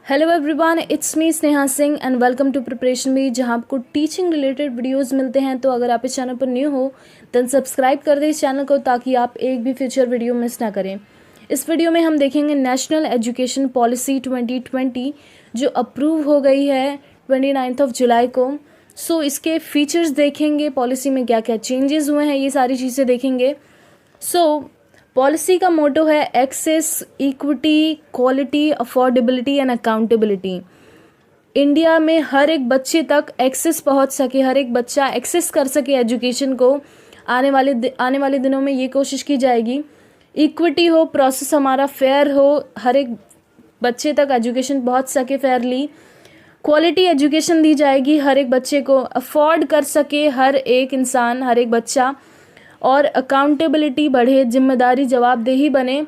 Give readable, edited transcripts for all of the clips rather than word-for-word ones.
Hello everyone, it's me Sneha Singh and welcome to preparation में, जहां आपको टीचिंग रिलेटेड वीडियोस मिलते हैं। तो अगर आप इस चैनल पर न्यू हो देन सब्सक्राइब कर दें इस चैनल को, ताकि आप एक भी फ्यूचर वीडियो मिस ना करें। इस वीडियो में हम देखेंगे नेशनल एजुकेशन पॉलिसी 2020 जो अप्रूव हो गई है 29 जुलाई को। सो इसके फीचर्स देखेंगे, पॉलिसी में क्या क्या चेंजेस हुए हैं, ये सारी चीज़ें देखेंगे। पॉलिसी का मोटो है access, equity, quality, affordability and accountability. India में हर एक बच्चे तक एक्सेस पहुंच सके, हर एक बच्चा एक्सेस कर सके एजुकेशन को। आने वाले दिनों में ये कोशिश की जाएगी। इक्विटी हो, प्रोसेस हमारा फेयर हो, हर एक बच्चे तक एजुकेशन पहुंच सके फेयरली। क्वालिटी एजुकेशन दी जाएगी, हर एक बच्चे को अफोर्ड कर सके हर एक इंसान, हर एक बच्चा। और अकाउंटेबिलिटी बढ़े, जिम्मेदारी जवाबदेही बने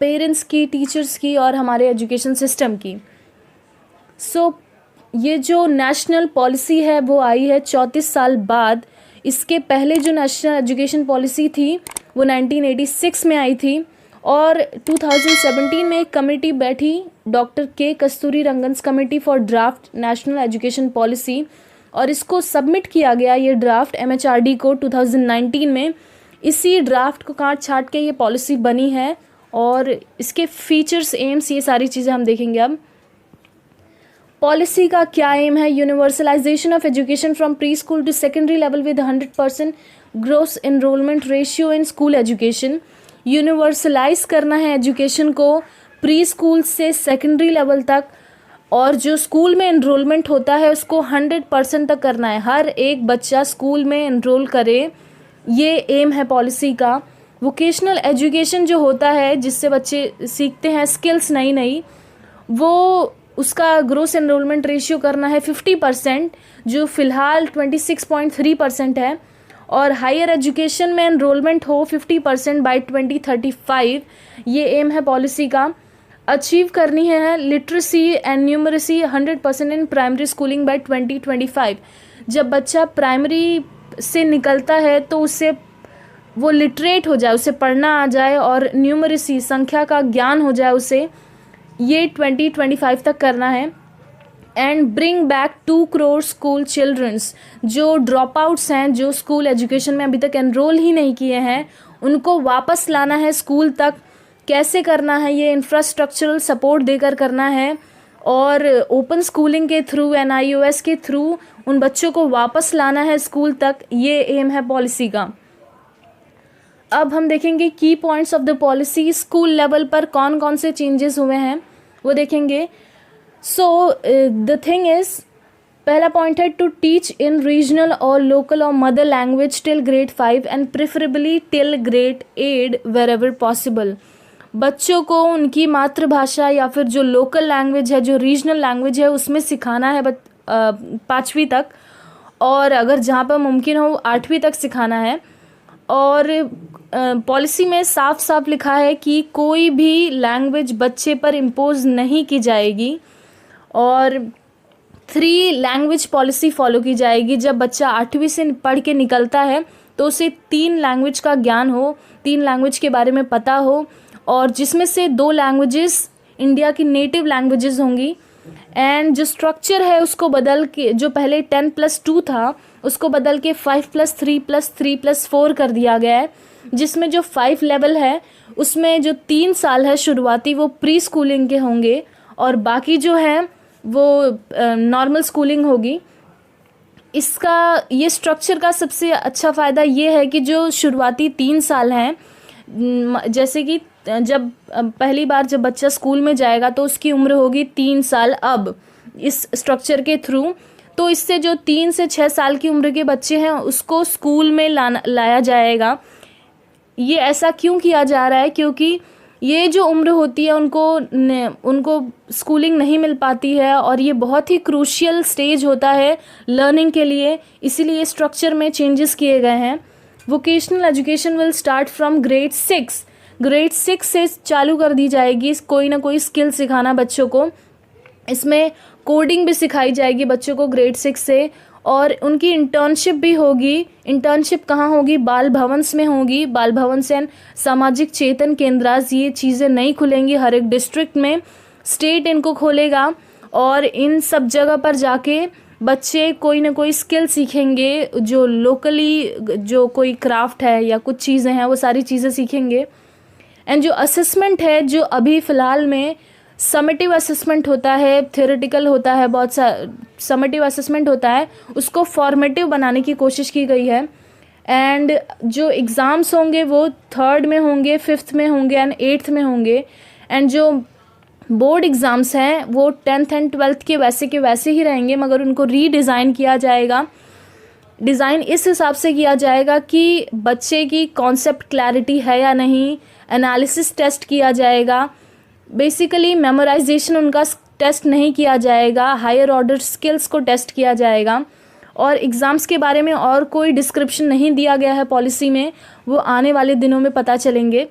पेरेंट्स की, टीचर्स की और हमारे एजुकेशन सिस्टम की। ये जो नेशनल पॉलिसी है वो आई है 34 साल बाद। इसके पहले जो नेशनल एजुकेशन पॉलिसी थी वो 1986 में आई थी, और 2017 में एक कमेटी बैठी, doctor K Kasturirangan's committee for draft national education policy, और इसको सबमिट किया गया ये ड्राफ्ट MHRD को 2019 में। इसी ड्राफ्ट को काट छाट के ये पॉलिसी बनी है, और इसके फीचर्स, एम्स, ये सारी चीज़ें हम देखेंगे। अब पॉलिसी का क्या एम है? Universalisation of education from pre school to secondary level with 100% gross enrolment ratio in school education. Universalise करना है एजुकेशन को प्री स्कूल से सेकेंडरी लेवल तक, और जो स्कूल में एनरोलमेंट होता है उसको 100% तक करना है। हर एक बच्चा स्कूल में एनरोल करे, ये एम है पॉलिसी का। वोकेशनल एजुकेशन जो होता है, जिससे बच्चे सीखते हैं स्किल्स नई नई, वो उसका ग्रोस एनरोलमेंट रेशियो करना है 50%, जो फ़िलहाल 26.3% है। और हायर एजुकेशन में एनरोलमेंट हो 50% बाय 2035, ये एम है पॉलिसी का। अचीव करनी है literacy and numeracy 100% in primary schooling by 2025। जब बच्चा प्राइमरी से निकलता है तो उससे वो लिटरेट हो जाए, उसे पढ़ना आ जाए, और न्यूमरेसी, संख्या का ज्ञान हो जाए उसे, ये 2025 तक करना है। And bring back 2 crore school childrens, जो ड्रॉप आउट्स हैं, जो स्कूल एजुकेशन में अभी तक एनरोल ही नहीं किए हैं, उनको वापस लाना है स्कूल तक। कैसे करना है? ये इंफ्रास्ट्रक्चरल सपोर्ट देकर करना है, और ओपन स्कूलिंग के थ्रू, NIOS के थ्रू उन बच्चों को वापस लाना है स्कूल तक, ये एम है पॉलिसी का। अब हम देखेंगे की points of the policy. School level पर कौन कौन से चेंजेस हुए हैं वो देखेंगे। द थिंग इज, पहला पॉइंट है टू टीच इन रीजनल और लोकल और mother language till grade 5 and preferably till grade 8 wherever possible. बच्चों को उनकी मातृभाषा या फिर जो लोकल लैंग्वेज है, जो रीजनल लैंग्वेज है, उसमें सिखाना है 5वीं तक, और अगर जहाँ पर मुमकिन हो 8वीं तक सिखाना है। और पॉलिसी में साफ साफ लिखा है कि कोई भी लैंग्वेज बच्चे पर इम्पोज नहीं की जाएगी, और 3 लैंग्वेज पॉलिसी फॉलो की जाएगी। जब बच्चा 8वीं से पढ़ के निकलता है तो उसे 3 लैंग्वेज का ज्ञान हो, 3 लैंग्वेज के बारे में पता हो, और जिसमें से 2 लैंग्वेजेस इंडिया की नेटिव लैंग्वेजेस होंगी। एंड जो स्ट्रक्चर है उसको बदल के, जो पहले 10+2 था उसको बदल के 5+3+3+4 कर दिया गया है, जिसमें जो 5 लेवल है उसमें जो 3 साल है शुरुआती वो प्री स्कूलिंग के होंगे, और बाकी जो है वो नॉर्मल स्कूलिंग होगी। ये स्ट्रक्चर का सबसे अच्छा फ़ायदा ये है कि जो शुरुआती 3 साल हैं, जैसे कि जब पहली बार जब बच्चा स्कूल में जाएगा तो उसकी उम्र होगी 3 साल अब इस स्ट्रक्चर के थ्रू। तो इससे जो 3 से 6 साल की उम्र के बच्चे हैं उसको स्कूल में लाया जाएगा। ये ऐसा क्यों किया जा रहा है? क्योंकि ये जो उम्र होती है उनको स्कूलिंग नहीं मिल पाती है, और ये बहुत ही क्रूशियल स्टेज होता है लर्निंग के लिए, इसीलिए स्ट्रक्चर में चेंजेस किए गए हैं। Vocational education will start from grade 6 से चालू कर दी जाएगी कोई ना कोई स्किल सिखाना बच्चों को। इसमें कोडिंग भी सिखाई जाएगी बच्चों को ग्रेड 6 से, और उनकी इंटर्नशिप भी होगी। इंटर्नशिप कहाँ होगी? बाल भवन्स में होगी। बाल भवन से सामाजिक चेतन केंद्रास, ये चीज़ें नहीं खुलेंगी हर एक डिस्ट्रिक्ट में। स्टेट इनको खोलेगा और इन सब जगह पर जाके बच्चे कोई ना कोई स्किल सीखेंगे, जो लोकली जो कोई क्राफ्ट है या कुछ चीज़ें हैं वो सारी चीज़ें सीखेंगे। एंड जो असेसमेंट है, जो अभी फ़िलहाल में समेटिव असेसमेंट होता है, थ्योरेटिकल होता है, बहुत सा समेटिव असेसमेंट होता है, उसको फॉर्मेटिव बनाने की कोशिश की गई है। एंड जो एग्ज़ाम्स होंगे वो 3rd में होंगे, 5th में होंगे एंड 8th में होंगे। एंड जो बोर्ड एग्ज़ाम्स हैं वो 10th एंड 12th के वैसे ही रहेंगे, मगर उनको रीडिज़ाइन किया जाएगा। डिज़ाइन इस हिसाब से किया जाएगा कि बच्चे की कॉन्सेप्ट क्लैरिटी है या नहीं, एनालिसिस टेस्ट किया जाएगा। बेसिकली मेमोराइजेशन उनका टेस्ट नहीं किया जाएगा, हायर ऑर्डर स्किल्स को टेस्ट किया जाएगा। और एग्ज़ाम्स के बारे में और कोई डिस्क्रिप्शन नहीं दिया गया है पॉलिसी में, वो आने वाले दिनों में पता चलेंगे।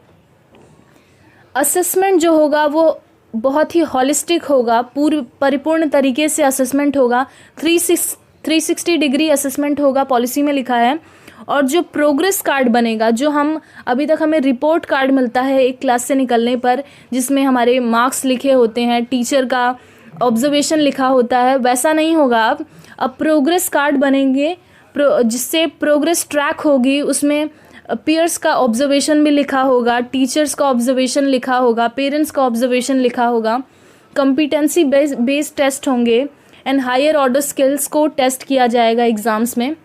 असेसमेंट जो होगा वो बहुत ही हॉलिस्टिक होगा, परिपूर्ण तरीके से असेसमेंट होगा, 360 डिग्री असेसमेंट होगा, पॉलिसी में लिखा है। और जो प्रोग्रेस कार्ड बनेगा, जो हम अभी तक हमें रिपोर्ट कार्ड मिलता है एक क्लास से निकलने पर, जिसमें हमारे मार्क्स लिखे होते हैं, टीचर का ऑब्जर्वेशन लिखा होता है, वैसा नहीं होगा अब प्रोग्रेस कार्ड बनेंगे, जिससे प्रोग्रेस ट्रैक होगी। उसमें पीयर्स का ऑब्जर्वेशन भी लिखा होगा, टीचर्स का ऑब्जर्वेशन लिखा होगा, पेरेंट्स का ऑब्जर्वेशन लिखा होगा, कॉम्पिटेंसी बेस्ड टेस्ट होंगे एंड हायर ऑर्डर स्किल्स को टेस्ट किया जाएगा एग्ज़ाम्स में।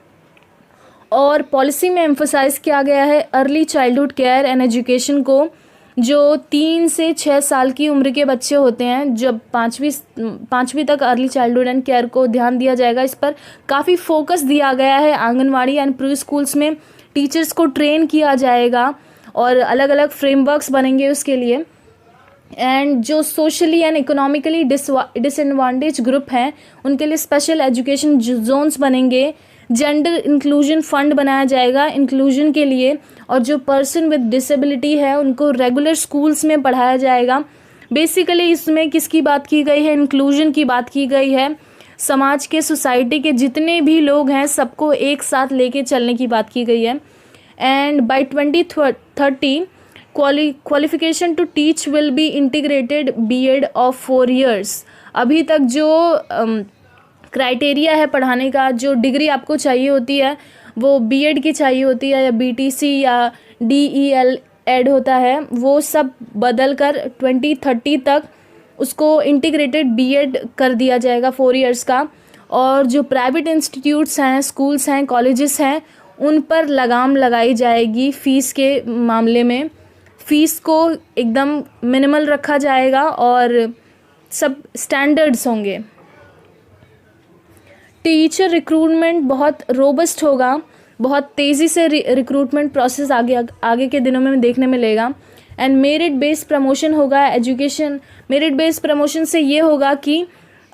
और पॉलिसी में एम्फसाइज़ किया गया है early childhood care and education को, जो 3 से 6 साल की उम्र के बच्चे होते हैं, जब 5वीं तक अर्ली चाइल्डहुड एंड केयर को ध्यान दिया जाएगा। इस पर काफ़ी फोकस दिया गया है। आंगनवाड़ी एंड प्री स्कूल्स में टीचर्स को ट्रेन किया जाएगा और अलग अलग फ्रेमवर्क्स बनेंगे उसके लिए। एंड जो socially and economically disadvantage group हैं उनके लिए स्पेशल एजुकेशन जोन्स बनेंगे। जेंडर इंक्लूजन फंड बनाया जाएगा इंक्लूजन के लिए, और जो पर्सन विद डिसेबिलिटी है उनको रेगुलर स्कूल्स में पढ़ाया जाएगा। बेसिकली इसमें किसकी बात की गई है? इंक्लूजन की बात की गई है। समाज के, सोसाइटी के जितने भी लोग हैं सबको एक साथ लेके चलने की बात की गई है। And by 2030 qualification to teach will be integrated BEd of 4 years। अभी तक जो क्राइटेरिया है पढ़ाने का, जो डिग्री आपको चाहिए होती है वो बीएड की चाहिए होती है, या बीटीसी या डीईएल एड होता है, वो सब बदल कर 2030 तक उसको इंटीग्रेटेड बीएड कर दिया जाएगा 4 years का। और जो प्राइवेट इंस्टीट्यूट्स हैं, स्कूल्स हैं, कॉलेजेस हैं, उन पर लगाम लगाई जाएगी फ़ीस के मामले में। फ़ीस को एकदम मिनिमल रखा जाएगा और सब स्टैंडर्ड्स होंगे। टीचर रिक्रूटमेंट बहुत रोबस्ट होगा, बहुत तेज़ी से रिक्रूटमेंट प्रोसेस आगे के दिनों में देखने मिलेगा। एंड मेरिट बेस्ड प्रमोशन होगा एजुकेशन। मेरिट बेस्ड प्रमोशन से ये होगा कि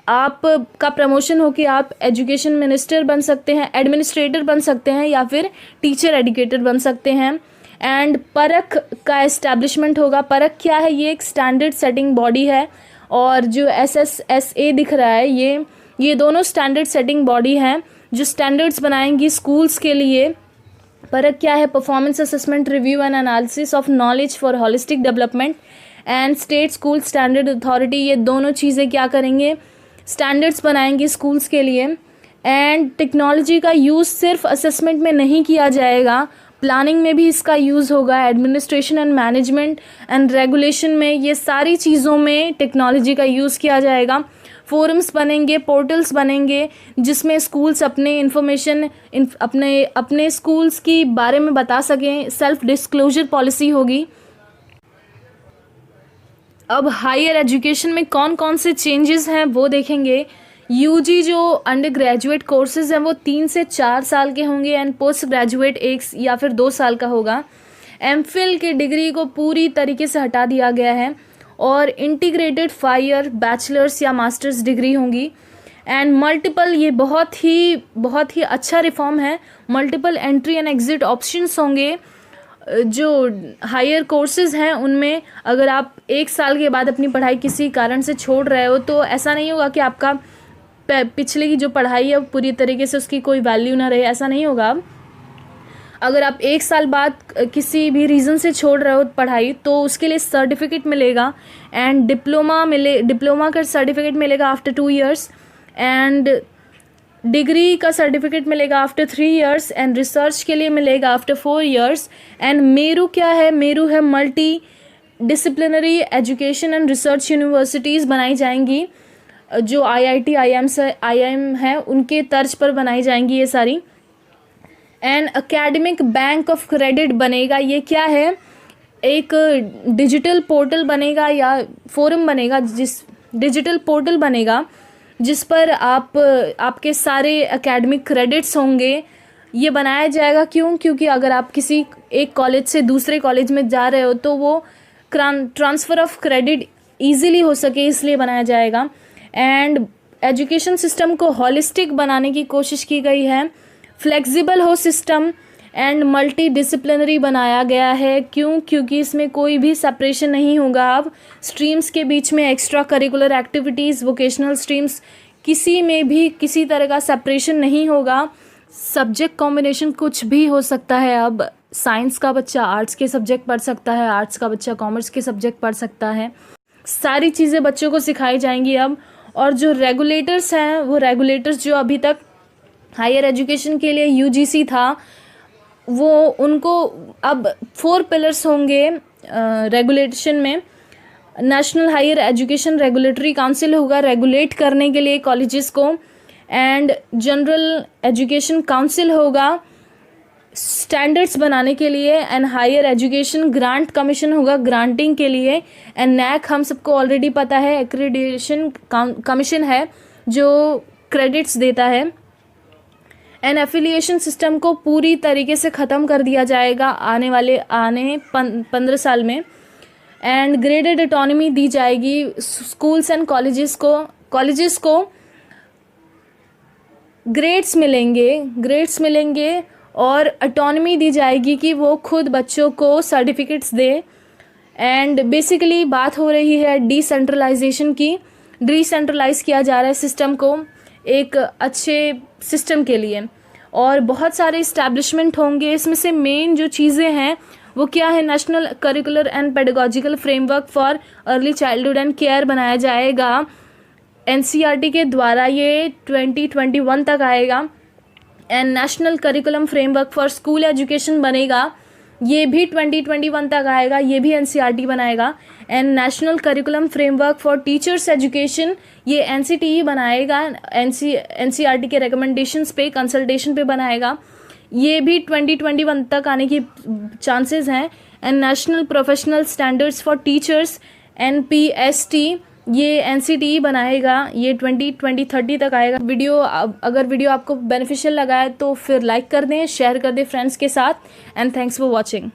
आपका प्रमोशन हो कि आप एजुकेशन मिनिस्टर बन सकते हैं, एडमिनिस्ट्रेटर बन सकते हैं, या फिर टीचर एडुकेटर बन सकते हैं। एंड परख का एस्टैब्लिशमेंट होगा। परख क्या है? ये एक स्टैंडर्ड सेटिंग बॉडी है, और जो SSSA दिख रहा है ये दोनों स्टैंडर्ड सेटिंग बॉडी हैं जो स्टैंडर्ड्स बनाएंगी स्कूल्स के लिए। परख क्या है? Performance assessment, review and analysis of knowledge for holistic development and state school standard authority. ये दोनों चीज़ें क्या करेंगे? स्टैंडर्ड्स बनाएंगी स्कूल्स के लिए। एंड टेक्नोलॉजी का यूज़ सिर्फ असेसमेंट में नहीं किया जाएगा, प्लानिंग में भी इसका यूज़ होगा, administration and management and regulation में, ये सारी चीज़ों में टेक्नोलॉजी का यूज़ किया जाएगा। फोरम्स बनेंगे, पोर्टल्स बनेंगे, जिसमें स्कूल्स अपने इन्फॉर्मेशन अपने स्कूल्स की बारे में बता सकें। सेल्फ डिस्क्लोजर पॉलिसी होगी। अब हायर एजुकेशन में कौन कौन से चेंजेस हैं वो देखेंगे। यूजी जो अंडर ग्रेजुएट कोर्सेज हैं वो 3 से 4 साल के होंगे एंड पोस्ट ग्रेजुएट 1 या फिर 2 साल का होगा। एमफिल की डिग्री को पूरी तरीके से हटा दिया गया है और इंटीग्रेटेड 5 ईयर बैचलर्स या मास्टर्स डिग्री होंगी। एंड मल्टीपल, ये बहुत ही अच्छा रिफॉर्म है। Multiple entry and exit options होंगे। जो हायर कोर्सेज हैं उनमें अगर आप 1 साल के बाद अपनी पढ़ाई किसी कारण से छोड़ रहे हो तो ऐसा नहीं होगा कि आपका पिछले की जो पढ़ाई है पूरी तरीके से उसकी कोई वैल्यू ना रहे, ऐसा नहीं होगा। अगर आप 1 साल बाद किसी भी रीज़न से छोड़ रहे हो पढ़ाई तो उसके लिए सर्टिफिकेट मिलेगा, एंड डिप्लोमा का सर्टिफिकेट मिलेगा आफ्टर 2 इयर्स, एंड डिग्री का सर्टिफिकेट मिलेगा आफ्टर 3 इयर्स, एंड रिसर्च के लिए मिलेगा आफ्टर 4 इयर्स। एंड मेरू क्या है? मेरू है multi disciplinary education and research universities बनाई जाएंगी, जो IIT IIM है उनके तर्ज पर बनाई जाएंगी ये सारी। And academic bank of credit बनेगा। ये क्या है? एक डिजिटल पोर्टल बनेगा या फोरम बनेगा, डिजिटल पोर्टल बनेगा जिस पर आपके सारे एकेडमिक क्रेडिट्स होंगे। ये बनाया जाएगा क्योंकि अगर आप किसी एक कॉलेज से दूसरे कॉलेज में जा रहे हो तो वो ट्रांसफ़र ऑफ क्रेडिट ईजिली हो सके, इसलिए बनाया जाएगा। एंड एजुकेशन सिस्टम को हॉलिस्टिक बनाने की कोशिश की गई है, फ्लेक्सिबल हो सिस्टम, एंड मल्टी डिसिप्लिनरी बनाया गया है। क्योंकि इसमें कोई भी सेपरेशन नहीं होगा। अब स्ट्रीम्स के बीच में extra curricular activities, vocational streams, किसी में भी किसी तरह का सेपरेशन नहीं होगा। सब्जेक्ट कॉम्बिनेशन कुछ भी हो सकता है। अब साइंस का बच्चा आर्ट्स के सब्जेक्ट पढ़ सकता है, आर्ट्स का बच्चा कॉमर्स के सब्जेक्ट पढ़ सकता है। सारी चीज़ें बच्चों को सिखाई जाएंगी अब। और जो रेगुलेटर्स हैं, वो रेगुलेटर्स जो अभी तक हायर एजुकेशन के लिए UGC था, वो उनको अब 4 पिलर्स होंगे रेगुलेशन में। National higher education regulatory council होगा रेगुलेट करने के लिए कॉलेजेस को, एंड जनरल एजुकेशन काउंसिल होगा स्टैंडर्ड्स बनाने के लिए, and higher education grant commission होगा ग्रांटिंग के लिए, एंड NAC हम सबको ऑलरेडी पता है एक्रीडिटेशन कमीशन है जो क्रेडिट्स देता है। एंड एफिलिएशन सिस्टम को पूरी तरीके से ख़त्म कर दिया जाएगा आने 15 साल में। एंड ग्रेडेड ऑटोनॉमी दी जाएगी स्कूल्स एंड कॉलेजेस को ग्रेड्स मिलेंगे और ऑटोनॉमी दी जाएगी कि वो खुद बच्चों को सर्टिफिकेट्स दे। एंड बेसिकली बात हो रही है डिसेंट्रलाइजेशन की। डिसेंट्रलाइज किया जा रहा है सिस्टम को एक अच्छे सिस्टम के लिए, और बहुत सारे इस्टेब्लिशमेंट होंगे। इसमें से मेन जो चीज़ें हैं वो क्या है? National curricular and pedagogical framework for early childhood and care बनाया जाएगा NCERT के द्वारा। ये 2021 तक आएगा। And national curriculum framework for school education बनेगा, ये भी 2021 तक आएगा, ये भी NCERT बनाएगा। And national curriculum framework for teachers education, ये NCTE बनाएगा, NCERT के रिकमेंडेशंस पे कंसल्टेशन पे बनाएगा, ये भी 2021 तक आने की चांसेस हैं। And national professional standards for teachers NPST, ये NCTE बनाएगा, ये 2030 तक आएगा। अगर वीडियो आपको बेनिफिशियल लगा है तो फिर लाइक कर दें, शेयर कर दें फ्रेंड्स के साथ। And thanks for watching.